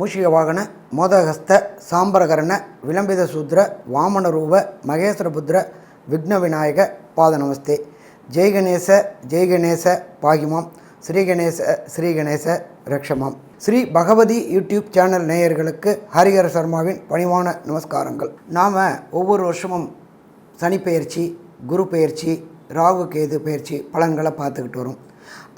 மூஷிக வாகன மோதகஸ்த சாம்பரகரண விளம்பித சூத்ர வாமனரூப மகேஸ்வரபுத்திர விக்ன விநாயக பாத நமஸ்தே. ஜெய் கணேச பாகிமாம், ஸ்ரீகணேச ரக்ஷமாம். ஸ்ரீ பகவதி யூடியூப் சேனல் நேயர்களுக்கு ஹரிஹர சர்மாவின் பணிவான நமஸ்காரங்கள். நாம் ஒவ்வொரு வருஷமும் சனி பெயர்ச்சி, குரு பெயர்ச்சி, ராகு கேது பெயர்ச்சி பலன்களை பார்த்துக்கிட்டு வரும்.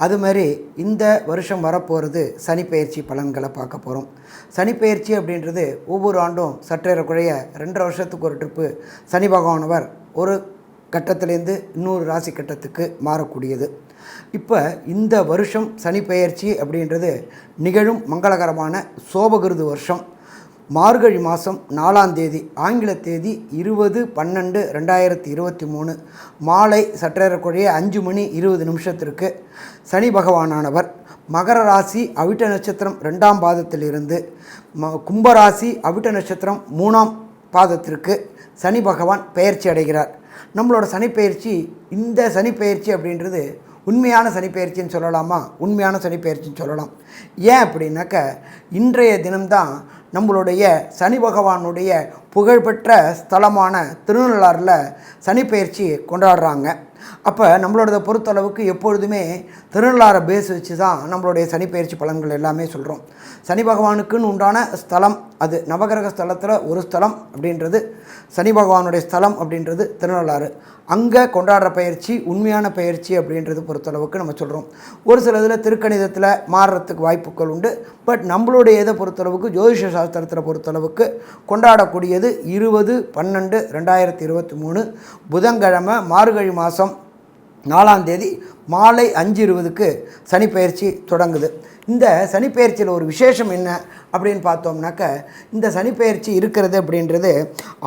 அது மாதிரி இந்த வருஷம் வரப்போகிறது சனி பெயர்ச்சி பலன்களை பார்க்க போகிறோம். சனி பெயர்ச்சி அப்படின்றது ஒவ்வொரு ஆண்டும் சற்றேறக்குறைய 2.5 வருஷத்துக்கு ஒரு ட்ரிப்பு சனி பகவானவர் ஒரு கட்டத்திலேருந்து இன்னொரு ராசி கட்டத்துக்கு மாறக்கூடியது. இப்போ இந்த வருஷம் சனி பெயர்ச்சி அப்படின்றது நிகழும் மங்களகரமான சோபகிருது வருஷம் மார்கழி மாதம் 4ஆம் தேதி, ஆங்கில தேதி 20/12/2023 மாலை சற்றேறக்குறைய 5:20 சனி பகவானானவர் மகர ராசி அவிட்ட நட்சத்திரம் 2ஆம் பாதத்திலிருந்து கும்பராசி அவிட்ட நட்சத்திரம் 3ஆம் பாதத்திற்கு சனி பகவான் பெயர்ச்சி அடைகிறார். நம்மளோட சனிப்பெயர்ச்சி, இந்த சனிப்பெயர்ச்சி அப்படின்றது உண்மையான சனிப்பெயர்ச்சின்னு சொல்லலாமா? உண்மையான சனிப்பெயர்ச்சின்னு சொல்லலாம். ஏன் அப்படின்னாக்க, இன்றைய தினம்தான் நம்மளுடைய சனி பகவானுடைய புகழ்பெற்ற ஸ்தலமான திருநள்ளாறில் சனிப்பெயர்ச்சி கொண்டாடுறாங்க. அப்போ நம்மளோட பொறுத்தளவுக்கு எப்பொழுதுமே திருநள்ளாறை பேஸ் வச்சு தான் நம்மளுடைய சனிப்பெயர்ச்சி பலன்கள் எல்லாமே சொல்கிறோம். சனி பகவானுக்குன்னு உண்டான ஸ்தலம், அது நவகிரக ஸ்தலத்தில் ஒரு ஸ்தலம் அப்படின்றது சனி பகவானுடைய ஸ்தலம் அப்படின்றது திருநள்ளாறு. அங்கே கொண்டாடுற பயிற்சி உண்மையான பயிற்சி அப்படின்றது பொறுத்தளவுக்கு நம்ம சொல்கிறோம். ஒரு சில இதில் திருக்கணிதத்தில் மாறுறதுக்கு வாய்ப்புகள் உண்டு. பட் நம்மளுடைய இதை பொறுத்தளவுக்கு, ஜோதிஷ சாஸ்திரத்தில் பொறுத்தளவுக்கு கொண்டாடக்கூடியது 20/12/2023 புதன்கிழமை மார்கழி மாதம் 4ஆம் தேதி மாலை 5:20 சனிப்பெயர்ச்சி தொடங்குது. இந்த சனிப்பெயர்ச்சியில் ஒரு விசேஷம் என்ன அப்படின்னு பார்த்தோம்னாக்க, இந்த சனிப்பெயர்ச்சி இருக்கிறது அப்படின்றது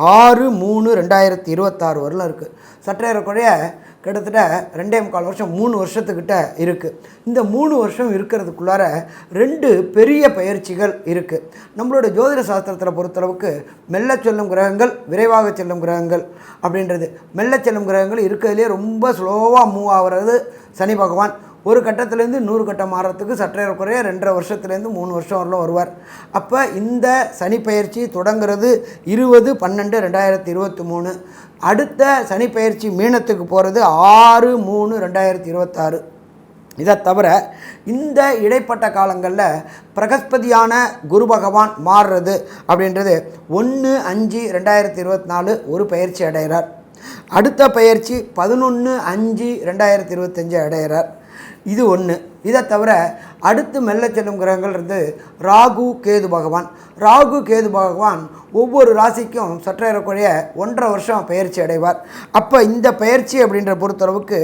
6/3/2026 வரலாம் இருக்குது. சற்றேறக்குறைய கிட்டத்தட்ட 2.25 வருஷம், 3 வருஷத்துக்கிட்ட இருக்குது. இந்த 3 வருஷம் இருக்கிறதுக்குள்ளார 2 பெரிய பயிற்சிகள் இருக்குது. நம்மளோட ஜோதிட சாஸ்திரத்தில் பொறுத்தளவுக்கு மெல்ல செல்லும் கிரகங்கள், விரைவாக செல்லும் கிரகங்கள் அப்படின்றது. மெல்ல செல்லும் கிரகங்கள் இருக்கிறதுலே ரொம்ப ஸ்லோவாக மூவ் ஆகிறது சனி பகவான். ஒரு கட்டத்திலேருந்து 100 கட்டம் மாறத்துக்கு சற்றேறக்குறைய 2.5 வருஷத்துலேருந்து 3 வருஷம் வரலாம் வருவார். அப்போ இந்த சனிப்பெயர்ச்சி தொடங்குறது 20/12/2023. அடுத்த சனிப்பெயர்ச்சி மீனத்துக்கு போகிறது 6/3/2026. இதை தவிர இந்த இடைப்பட்ட காலங்களில் பிரகஸ்பதியான குரு பகவான் மாறுறது அப்படின்றது 1/5/2024 ஒரு பயிற்சி அடைகிறார். அடுத்த பயிற்சி 11/5/2025 அடைகிறார். இது ஒன்று. இதை தவிர அடுத்து மெல்ல செல்லும் கிரகங்கள் இருந்து ராகு கேது பகவான். ராகு கேது பகவான் ஒவ்வொரு ராசிக்கும் சற்றேறக்குறைய 1.5 வருஷம் பயிற்சி அடைவார். அப்போ இந்த பயிற்சி அப்படின்ற பொறுத்தளவுக்கு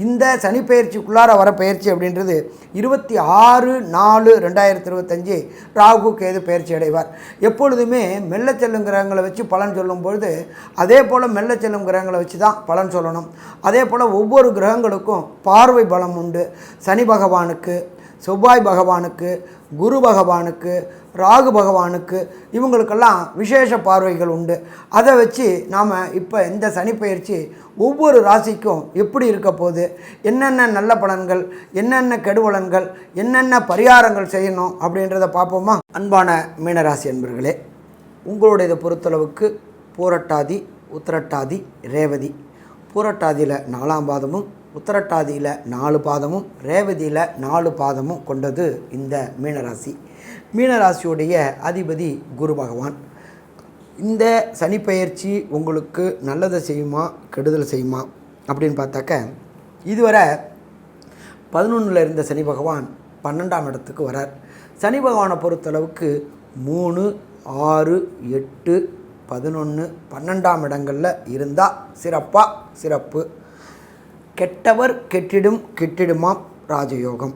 இந்த சனி பயிற்சிக்குள்ளார வர பயிற்சி அப்படின்றது 26/4/2025 ராகு கேது பயிற்சி அடைவார். எப்பொழுதுமே மெல்ல செல்லும் கிரகங்களை வச்சு பலன் சொல்லும் பொழுது அதே போல் மெல்ல செல்லும் கிரகங்களை வச்சு தான் பலன் சொல்லணும். அதே போல் ஒவ்வொரு கிரகங்களுக்கும் பார்வை பலம் உண்டு. சனி பகவானுக்கு, செவ்வாய் பகவானுக்கு, குரு பகவானுக்கு, ராகு பகவானுக்கு, இவங்களுக்கெல்லாம் விசேஷ பார்வைகள் உண்டு. அதை வச்சு நாம் இப்போ இந்த சனிப்பெயர்ச்சி ஒவ்வொரு ராசிக்கும் எப்படி இருக்க போகுது, என்னென்ன நல்ல பலன்கள், என்னென்ன கெடுபலன்கள், என்னென்ன பரிகாரங்கள் செய்யணும் அப்படின்றத பார்ப்போமா? அன்பான மீனராசி அன்பர்களே, உங்களுடைய பொறுத்தளவுக்கு பூரட்டாதி, உத்திரட்டாதி, ரேவதி. பூரட்டாதியில் 4ஆம் பாதமும், உத்திரட்டாதியில் 4 பாதமும், ரேவதியில் 4 பாதமும் கொண்டது இந்த மீனராசி. மீனராசியுடைய அதிபதி குரு பகவான். இந்த சனிப்பெயர்ச்சி உங்களுக்கு நல்லதை செய்யுமா, கெடுதல் செய்யுமா அப்படின்னு பார்த்தாக்க, இதுவரை 11ல் இருந்த சனி பகவான் 12ஆம் இடத்துக்கு வரார். சனி பகவானை பொறுத்தளவுக்கு 3, 6, 8, 11, 12ஆம் இடங்களில் இருந்தால் சிறப்பு. கெட்டவர் கெட்டிடுமாம் ராஜயோகம்.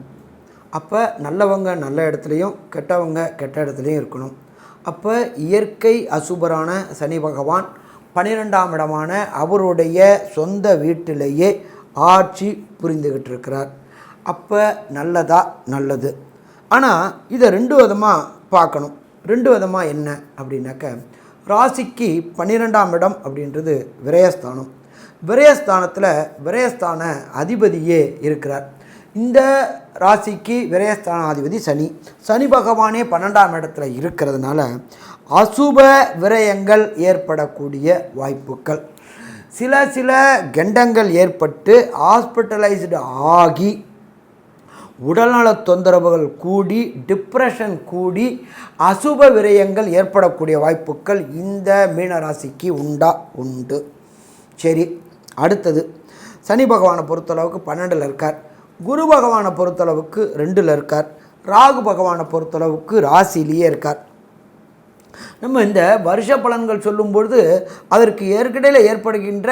அப்போ நல்லவங்க நல்ல இடத்துலையும், கெட்டவங்க கெட்ட இடத்துலையும் இருக்கணும். அப்போ இயற்கை அசுபரான சனி பகவான் 12ஆம் இடமான அவருடைய சொந்த வீட்டிலேயே ஆட்சி புரிந்துக்கிட்டு இருக்கிறார். அப்போ நல்லது. ஆனால் இதை 2 விதமாக பார்க்கணும். 2 விதமாக என்ன அப்படின்னாக்க, ராசிக்கு 12ஆம் இடம் அப்படின்றது விரயஸ்தானம். விரயஸ்தானத்தில் விரயஸ்தான அதிபதியே இருக்கிறார். இந்த ராசிக்கு விரயஸ்தானாதிபதி சனி. சனி பகவானே 12ஆம் இடத்துல இருக்கிறதுனால அசுப விரயங்கள் ஏற்படக்கூடிய வாய்ப்புகள், சில கண்டங்கள் ஏற்பட்டு ஹாஸ்பிட்டலைஸ்டு ஆகி உடல்நல தொந்தரவுகள் கூடி டிப்ரெஷன் கூடி அசுப விரயங்கள் ஏற்படக்கூடிய வாய்ப்புகள் இந்த மீனராசிக்கு உண்டு. சரி, அடுத்தது சனி பகவானை பொறுத்தளவுக்கு 12ல் இருக்கார், குரு பகவானை பொறுத்தளவுக்கு 2ல் இருக்கார், ராகு பகவானை பொறுத்தளவுக்கு ராசிலேயே இருக்கார். நம்ம இந்த வருஷ பலன்கள் சொல்லும்பொழுது அதற்கு ஏற்கனவே ஏற்படுகின்ற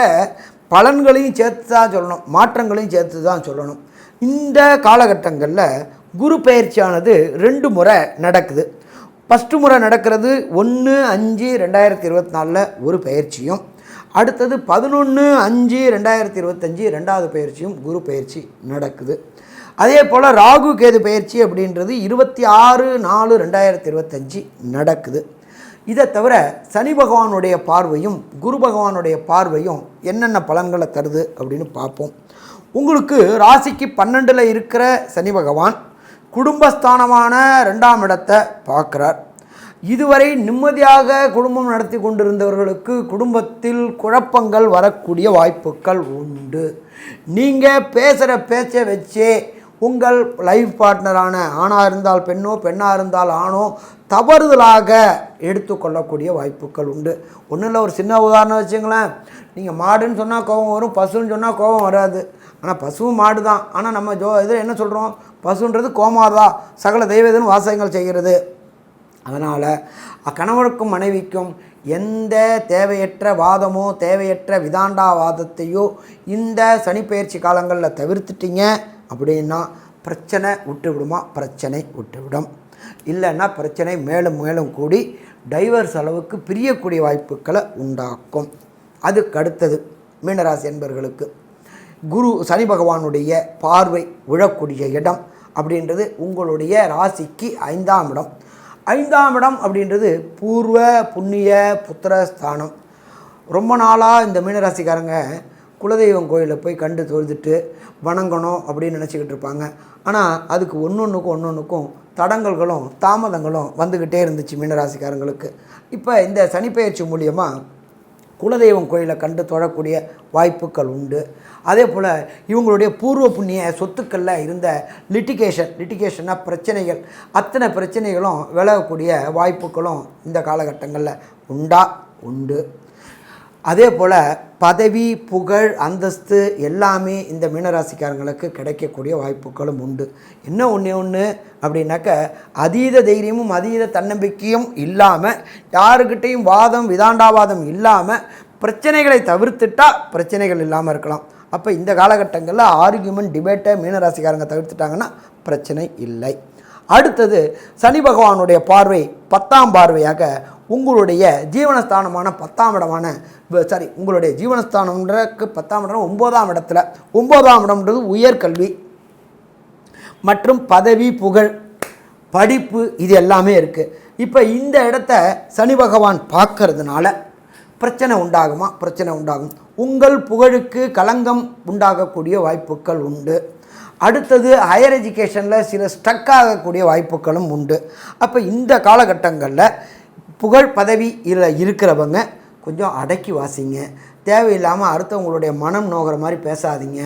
பலன்களையும் சேர்த்து தான் சொல்லணும், மாற்றங்களையும் சேர்த்து தான் சொல்லணும். இந்த காலகட்டங்களில் குரு பயிற்சியானது 2 முறை நடக்குது. ஃபஸ்ட்டு முறை நடக்கிறது 1/5/2024 ஒரு பயிற்சியும், அடுத்தது 11/5/2025 2வது பயிற்சியும் குரு பயிற்சி நடக்குது. அதே போல் ராகு கேது பயிற்சி அப்படின்றது 26/4/2025 நடக்குது. இதை தவிர சனி பகவானுடைய பார்வையும் குரு பகவானுடைய பார்வையும் என்னென்ன பலன்களை தருது அப்படின்னு பார்ப்போம். உங்களுக்கு ராசிக்கு 12ல் இருக்கிற சனி பகவான் குடும்பஸ்தானமான 2ஆம் இடத்தை பார்க்குறார். இதுவரை நிம்மதியாக குடும்பம் நடத்தி கொண்டிருந்தவர்களுக்கு குடும்பத்தில் குழப்பங்கள் வரக்கூடிய வாய்ப்புகள் உண்டு. நீங்கள் பேசுகிற பேச்சை வச்சே உங்கள் லைஃப் பார்ட்னரான ஆணாக இருந்தால் பெண்ணோ, பெண்ணாக இருந்தால் ஆணோ தவறுதலாக எடுத்துக்கொள்ளக்கூடிய வாய்ப்புகள் உண்டு. ஒன்றும் இல்லை, ஒரு சின்ன உதாரணம் வச்சுங்களேன். நீங்கள் மாடுன்னு சொன்னால் கோபம் வரும், பசுன்னு சொன்னால் கோபம் வராது. ஆனால் பசுவும் மாடு தான். ஆனால் நம்ம இதில் என்ன சொல்கிறோம், பசுன்றது கோமாதா, சகல தெய்வத்தின் வாசகங்கள் செய்கிறது. அதனால் கணவனுக்கும் மனைவிக்கும் எந்த தேவையற்ற வாதமோ தேவையற்ற விதாண்டாவாதத்தையோ இந்த சனிப்பெயர்ச்சி காலங்களில் தவிர்த்துட்டிங்க அப்படின்னா பிரச்சனை விட்டுவிடுமா, பிரச்சனை விட்டுவிடும். இல்லைன்னா பிரச்சனை மேலும் மேலும் கூடி டைவர்ஸ் அளவுக்கு பிரியக்கூடிய வாய்ப்புகளை உண்டாக்கும். அதுக்கு அடுத்தது மீனராசி என்பர்களுக்கு சனி பகவானுடைய பார்வை விழக்கூடிய இடம் அப்படின்றது உங்களுடைய ராசிக்கு 5ஆம் இடம். 5ஆம் இடம் அப்படின்றது பூர்வ புண்ணிய புத்திரஸ்தானம். ரொம்ப நாளாக இந்த மீனராசிக்காரங்க குலதெய்வம் கோயிலில் போய் கண்டு தொழுதுட்டு வணங்கணும் அப்படின்னு நினச்சிக்கிட்டு இருப்பாங்க. ஆனால் அதுக்கு ஒன்றுக்கும் தடங்கல்களும் தாமதங்களும் வந்துக்கிட்டே இருந்துச்சு மீனராசிக்காரங்களுக்கு. இப்போ இந்த சனிப்பெயர்ச்சி மூலியமாக குலதெய்வம் கோயிலை கண்டு தொழக்கூடிய வாய்ப்புகள் உண்டு. அதே போல் இவங்களுடைய பூர்வ புண்ணிய சொத்துக்களில் இருந்த லிட்டிகேஷன்னா பிரச்சனைகள், அத்தனை பிரச்சனைகளும் விலகக்கூடிய வாய்ப்புகளும் இந்த காலகட்டங்களில் உண்டு. அதே போல் பதவி, புகழ், அந்தஸ்து எல்லாமே இந்த மீனராசிக்காரங்களுக்கு கிடைக்கக்கூடிய வாய்ப்புகளும் உண்டு. என்ன ஒன்று அப்படின்னாக்க அதீத தைரியமும் அதீத தன்னம்பிக்கையும் இல்லாமல் யாருக்கிட்டையும் வாதம் விதாண்டாவாதம் இல்லாமல் பிரச்சனைகளை தவிர்த்துட்டால் பிரச்சனைகள் இல்லாமல் இருக்கலாம். அப்போ இந்த காலகட்டங்களில் ஆர்கியூமெண்ட் டிபேட்டை மீனராசிக்காரங்க தவிர்த்துட்டாங்கன்னா பிரச்சனை இல்லை. அடுத்தது சனி பகவானுடைய பார்வை 10ஆம் பார்வையாக உங்களுடைய ஜீவனஸ்தானமான 10ஆம் இடமான உங்களுடைய ஜீவனஸ்தானம்ன்றக்கு 10ஆம் இடம் 9ஆம் இடத்துல 9ஆம் இடம்ன்றது உயர்கல்வி மற்றும் பதவி, புகழ், படிப்பு இது எல்லாமே இருக்குது. இப்போ இந்த இடத்த சனி பகவான் பார்க்கறதுனால பிரச்சனை உண்டாகுமா? பிரச்சனை உண்டாகும். உங்கள் புகழுக்கு களங்கம் உண்டாகக்கூடிய வாய்ப்புகள் உண்டு. அடுத்தது ஹையர் எஜுகேஷனில் சில ஸ்ட்ரக் ஆகக்கூடிய வாய்ப்புகளும் உண்டு. அப்போ இந்த காலகட்டங்களில் புகழ் பதவி இருக்கிறவங்க கொஞ்சம் அடக்கி வாசிங்க. தேவையில்லாமல் அடுத்தவங்களுடைய மனம் நோகிற மாதிரி பேசாதீங்க.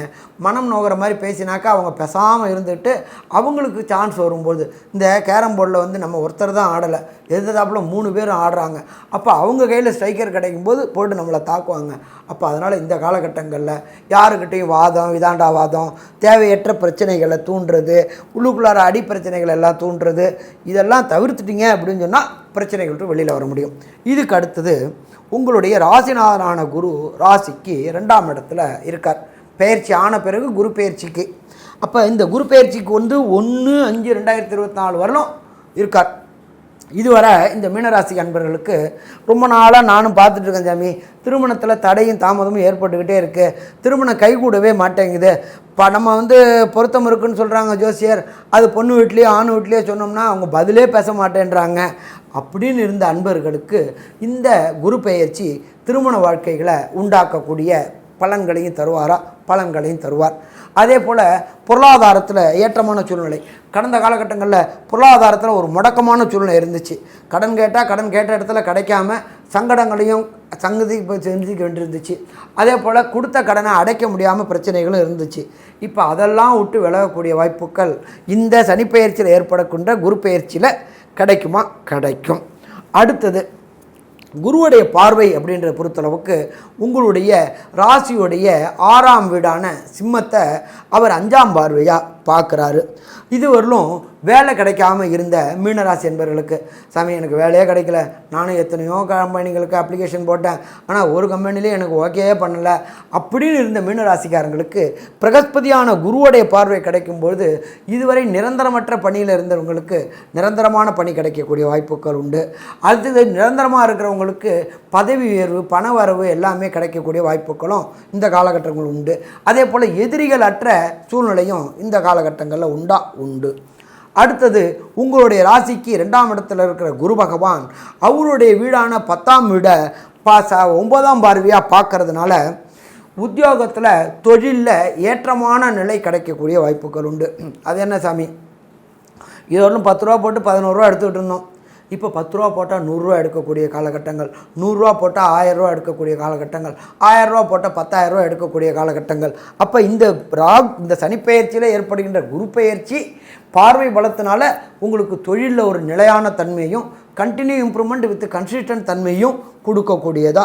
மனம் நோகிற மாதிரி பேசினாக்கா அவங்க பேசாமல் இருந்துட்டு அவங்களுக்கு சான்ஸ் வரும்போது, இந்த கேரம் போர்டில் நம்ம ஒருத்தர் தான் ஆடலை, எதிர்த்தாப்புல 3 பேரும் ஆடுறாங்க. அப்போ அவங்க கையில் ஸ்ட்ரைக்கர் கிடைக்கும்போது போட்டு நம்மளை தாக்குவாங்க. அப்போ அதனால் இந்த காலகட்டங்களில் யாருக்கிட்டையும் வாதம் விதாண்டாவாதம், தேவையற்ற பிரச்சனைகளை தூண்டுறது, உள்ளுக்குள்ளார அடி பிரச்சனைகள் எல்லாம் தூண்டுறது, இதெல்லாம் தவிர்த்துட்டிங்க அப்படின்னு சொன்னால் பிரச்சனைகள் வெளியில் வர முடியும். இதுக்கு அடுத்தது உங்களுடைய ராசிநாதனான குரு ராசிக்கு 2ஆம் இடத்துல இருக்கார். பெயர்ச்சி ஆன பிறகு குரு பெயர்ச்சிக்கு. அப்போ இந்த குரு பெயர்ச்சிக்கு 1/5/2024 வரலும் இருக்கார். இதுவரை இந்த மீனராசி அன்பர்களுக்கு ரொம்ப நாளாக நானும் பார்த்துட்ருக்கேன் சாமி, திருமணத்தில் தடையும் தாமதமும் ஏற்பட்டுக்கிட்டே இருக்குது, திருமணம் கைகூடவே மாட்டேங்குது. இப்போ நம்ம பொருத்தம் இருக்குன்னு சொல்கிறாங்க ஜோசியர், அது பொண்ணு வீட்லேயோ ஆண் வீட்லேயோ சொன்னோம்னா அவங்க பதிலே பேச மாட்டேன்றாங்க அப்படின்னு இருந்த அன்பர்களுக்கு இந்த குரு பெயர்ச்சி திருமண வாழ்க்கைகளை உண்டாக்கக்கூடிய பலன்களையும் தருவாரா? பலன்களையும் தருவார். அதே போல் பொருளாதாரத்தில் ஏற்றமான சூழ்நிலை. கடந்த காலகட்டங்களில் பொருளாதாரத்தில் ஒரு முடக்கமான சூழ்நிலை இருந்துச்சு. கடன் கேட்டால் கடன் கேட்ட இடத்துல கிடைக்காம சங்கடங்களையும் செஞ்சுக்க வேண்டியிருந்துச்சு. அதே போல் கொடுத்த கடனை அடைக்க முடியாமல் பிரச்சனைகளும் இருந்துச்சு. இப்போ அதெல்லாம் விட்டு விலகக்கூடிய வாய்ப்புகள் இந்த சனிப்பெயர்ச்சியில் ஏற்படக்கூடிய குரு பெயர்ச்சியில் கிடைக்குமா? கிடைக்கும். அடுத்தது குருவுடைய பார்வை அப்படின்ற பொறுத்தளவுக்கு உங்களுடைய ராசியுடைய 6ஆம் வீடான சிம்மத்தை அவர் 5ஆம் பார்வையாக பார்க்குறாரு. இதுவரையிலும் வேலை கிடைக்காம இருந்த மீனராசி என்பவர்களுக்கு, சாமி எனக்கு வேலையே கிடைக்கல, நானும் எத்தனையோ கம்பெனிகளுக்கு அப்ளிகேஷன் போட்டேன், ஆனால் ஒரு கம்பெனிலே எனக்கு ஓகே பண்ணலை அப்படின்னு இருந்த மீனராசிக்காரங்களுக்கு பிரகஸ்பதியான குருவுடைய பார்வை கிடைக்கும்பொழுது இதுவரை நிரந்தரமற்ற பணியில் இருந்தவங்களுக்கு நிரந்தரமான பணி கிடைக்கக்கூடிய வாய்ப்புகள் உண்டு. அடுத்தது நிரந்தரமாக இருக்கிறவங்களுக்கு பதவி உயர்வு, பண வரவு எல்லாமே கிடைக்கக்கூடிய வாய்ப்புகளும் இந்த காலகட்டங்கள் உண்டு. அதே போல் எதிரிகள் அற்ற சூழ்நிலையும் இந்த காலகட்டங்களில் உண்டு. அடுத்தது உங்களுடைய ராசிக்கு 2ஆம் இடத்துல இருக்கிற குரு பகவான் அவருடைய வீடான 10ஆம் வீடை 9ஆம் பார்வையாக பார்க்கறதுனால உத்தியோகத்தில் தொழிலில் ஏற்றமான நிலை கிடைக்கக்கூடிய வாய்ப்புகள் உண்டு. அது என்ன சாமி, இதோடலும் 10 ரூபா போட்டு 11 ரூபா எடுத்துக்கிட்டு இருந்தோம், இப்போ 10 ரூபா போட்டால் 100 ரூபா எடுக்கக்கூடிய காலகட்டங்கள், 100 ரூபா போட்டால் 1000 ரூபா எடுக்கக்கூடிய காலகட்டங்கள், 1000 ரூபா போட்டால் 10,000 ரூபா எடுக்கக்கூடிய காலகட்டங்கள். அப்போ இந்த சனிப்பெயர்ச்சியில் ஏற்படுகின்ற குரு பெயர்ச்சி பார்வை பலத்தினால உங்களுக்கு தொழிலில் ஒரு நிலையான தன்மையும் கண்டினியூ இம்ப்ரூவ்மெண்ட் வித் கன்சிஸ்டன்ட் தன்மையும் கொடுக்கக்கூடியது.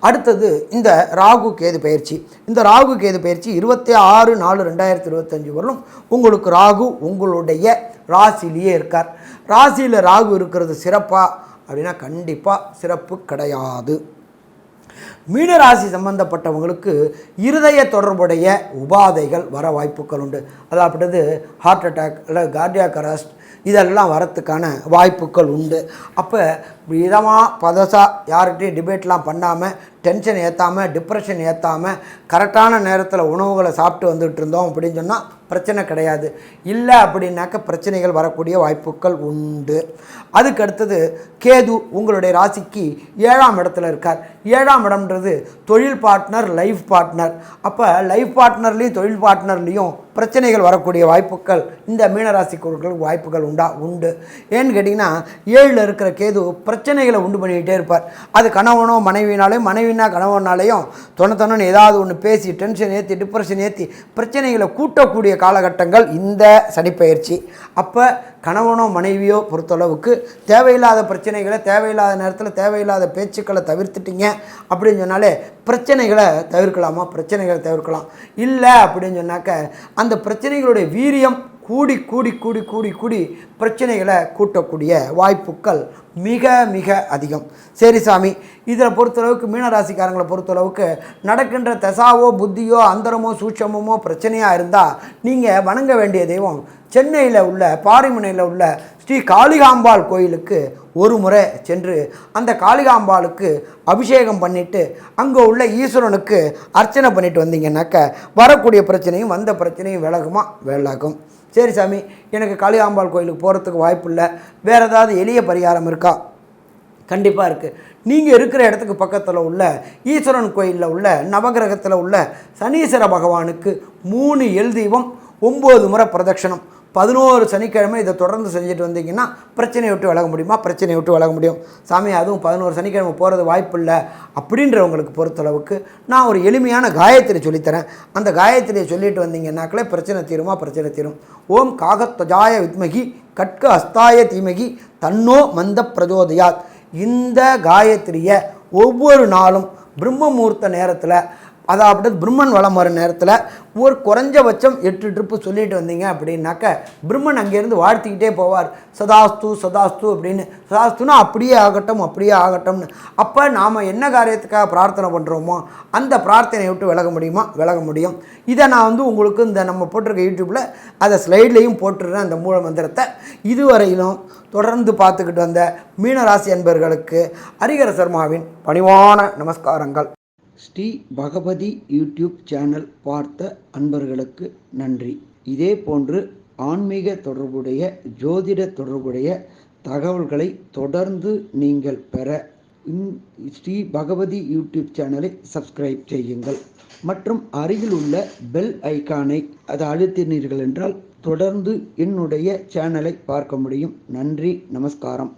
அடுத்தது இந்த ராகு கேது பயிற்சி. இந்த ராகு கேது பயிற்சி 26/4/2025 வரலும் உங்களுக்கு ராகு உங்களுடைய ராசிலேயே இருக்கார். ராசியில் ராகு இருக்கிறது சிறப்பா அப்படின்னா கண்டிப்பாக சிறப்பு கிடையாது. மீனராசி சம்பந்தப்பட்டவங்களுக்கு இருதய தொடர்புடைய உபாதைகள் வர வாய்ப்புகள் உண்டு. அதாவது ஹார்ட் அட்டாக் இல்லை கார்டியாக் அரெஸ்ட் இதெல்லாம் வரத்துக்கான வாய்ப்புகள் உண்டு. அப்போ விதமாக பதசாக யார்கிட்டையும் டிபேட்லாம் பண்ணாமல், டென்ஷன் ஏற்றாமல், டிப்ரெஷன் ஏற்றாமல் கரெக்டான நேரத்தில் உணவுகளை சாப்பிட்டு வந்துட்டு இருந்தோம் அப்படின்னு சொன்னால் பிரச்சனை கிடையாது. இல்லை அப்படின்னாக்க பிரச்சனைகள் வரக்கூடிய வாய்ப்புகள் உண்டு. அதுக்கு அடுத்தது கேது உங்களுடைய ராசிக்கு 7ஆம் இடத்துல இருக்கார். 7ஆம் இடம்ன்றது தொழில் பார்ட்னர், லைஃப் பார்ட்னர். அப்போ லைஃப் பார்ட்னர்லேயும் தொழில் பார்ட்னர்லேயும் பிரச்சனைகள் வரக்கூடிய வாய்ப்புகள் இந்த மீனராசிக்கு வாய்ப்புகள் உண்டு. ஏன்னு கேட்டிங்கன்னா 7ல் இருக்கிற கேது பிரச்சனைகளை உண்டு பண்ணிக்கிட்டே இருப்பார். அது கணவனோ மனைவினாலையும், மனைவினா கணவனாலையும் தொண்ணு ஏதாவது ஒன்று பேசி டென்ஷன் ஏற்றி டிப்ரெஷன் ஏற்றி பிரச்சனைகளை கூட்டக்கூடிய காலகட்டங்கள் இந்த சனிப்பெயர்ச்சி. அப்போ கணவனோ மனைவியோ பொறுத்தளவுக்கு தேவையில்லாத பிரச்சனைகளை தேவையில்லாத நேரத்தில் தேவையில்லாத பேச்சுக்களை தவிர்த்துட்டீங்க அப்படின்னு சொன்னாலே பிரச்சனைகளை தவிர்க்கலாமா? பிரச்சனைகளை தவிர்க்கலாம். இல்லை அப்படின்னு சொன்னாக்க அந்த பிரச்சனைகளுடைய வீரியம் கூடி கூடி கூடி கூடி கூடி பிரச்சனைகளை கூட்டக்கூடிய வாய்ப்புகள் மிக மிக அதிகம். சரி சாமி, இதில் பொறுத்தளவுக்கு மீனராசிக்காரங்களை பொறுத்தளவுக்கு நடக்கின்ற தசாவோ புத்தியோ அந்தரமோ சூட்சமோ பிரச்சனையாக இருந்தால் நீங்கள் வணங்க வேண்டிய தெய்வம் சென்னையில் உள்ள பாரிமுனையில் உள்ள ஸ்ரீ காளிகாம்பாள் கோயிலுக்கு ஒரு முறை சென்று அந்த காளிகாம்பாளுக்கு அபிஷேகம் பண்ணிவிட்டு அங்கே உள்ள ஈஸ்வரனுக்கு அர்ச்சனை பண்ணிட்டு வந்தீங்கன்னாக்க வரக்கூடிய பிரச்சனையும் வந்த பிரச்சனையும் விலகும். சரி சாமி, எனக்கு காளிகாம்பாள் கோயிலுக்கு போகிறதுக்கு வாய்ப்பு இல்லை, வேறு ஏதாவது எளிய பரிகாரம் இருக்கா? கண்டிப்பாக இருக்குது. நீங்கள் இருக்கிற இடத்துக்கு பக்கத்தில் உள்ள ஈஸ்வரன் கோயிலில் உள்ள நவகிரகத்தில் உள்ள சனீஸ்வர பகவானுக்கு 3 எல் தீபம் 9 முறை பிரதட்சணம் 11 சனிக்கிழமை இதை தொடர்ந்து செஞ்சுட்டு வந்தீங்கன்னா பிரச்சனையை விட்டு விலக முடியுமா? பிரச்சனையை விட்டு விலக முடியும். சாமி, அதுவும் 11 சனிக்கிழமை போகிறது வாய்ப்பு இல்லை அப்படின்றவங்களுக்கு பொறுத்தளவுக்கு நான் ஒரு எளிமையான காயத்ரி சொல்லித்தரேன். அந்த காயத்ரியை சொல்லிட்டு வந்தீங்கன்னாக்களே பிரச்சனை தீருமா? பிரச்சனை தீரும். ஓம் காகத்வஜாய வித்மகி கட்க அஸ்தாய தீமகி தன்னோ மந்த பிரஜோதயாத். இந்த காயத்ரியை ஒவ்வொரு நாளும் பிரம்ம முகூர்த்த நேரத்தில், அதாவது பிரம்மன் வளம் வர நேரத்தில் ஒரு குறைஞ்சபட்சம் 8 ட்ரிப்பு சொல்லிட்டு வந்தீங்க அப்படின்னாக்க பிரம்மன் அங்கேருந்து வாழ்த்திக்கிட்டே போவார். சதாஸ்து சதாஸ்து அப்படின்னு. சதாஸ்துனா அப்படியே ஆகட்டும்னு. அப்போ நாம் என்ன காரியத்துக்காக பிரார்த்தனை பண்ணுறோமோ அந்த பிரார்த்தனையை விட்டு விலக முடியுமா? விலக முடியும். இதை நான் உங்களுக்கு இந்த நம்ம போட்டிருக்க யூடியூப்பில் அதை ஸ்லைட்லேயும் போட்டுடுறேன். அந்த மூல மந்திரத்தை இதுவரையிலும் தொடர்ந்து பார்த்துக்கிட்டு வந்த மீனராசி அன்பர்களுக்கு ஹரிஹர சர்மாவின் பணிவான நமஸ்காரங்கள். ஸ்ரீ பகவதி யூடியூப் சேனல் பார்த்த அன்பர்களுக்கு நன்றி. இதே போன்று ஆன்மீக தொடர்புடைய ஜோதிட தொடர்புடைய தகவல்களை தொடர்ந்து நீங்கள் பெற ஸ்ரீ பகவதி யூடியூப் சேனலை சப்ஸ்கிரைப் செய்யுங்கள் மற்றும் அருகில் உள்ள பெல் ஐக்கானை அதை அழுத்தினீர்கள் என்றால் தொடர்ந்து என்னுடைய சேனலை பார்க்க முடியும். நன்றி, நமஸ்காரம்.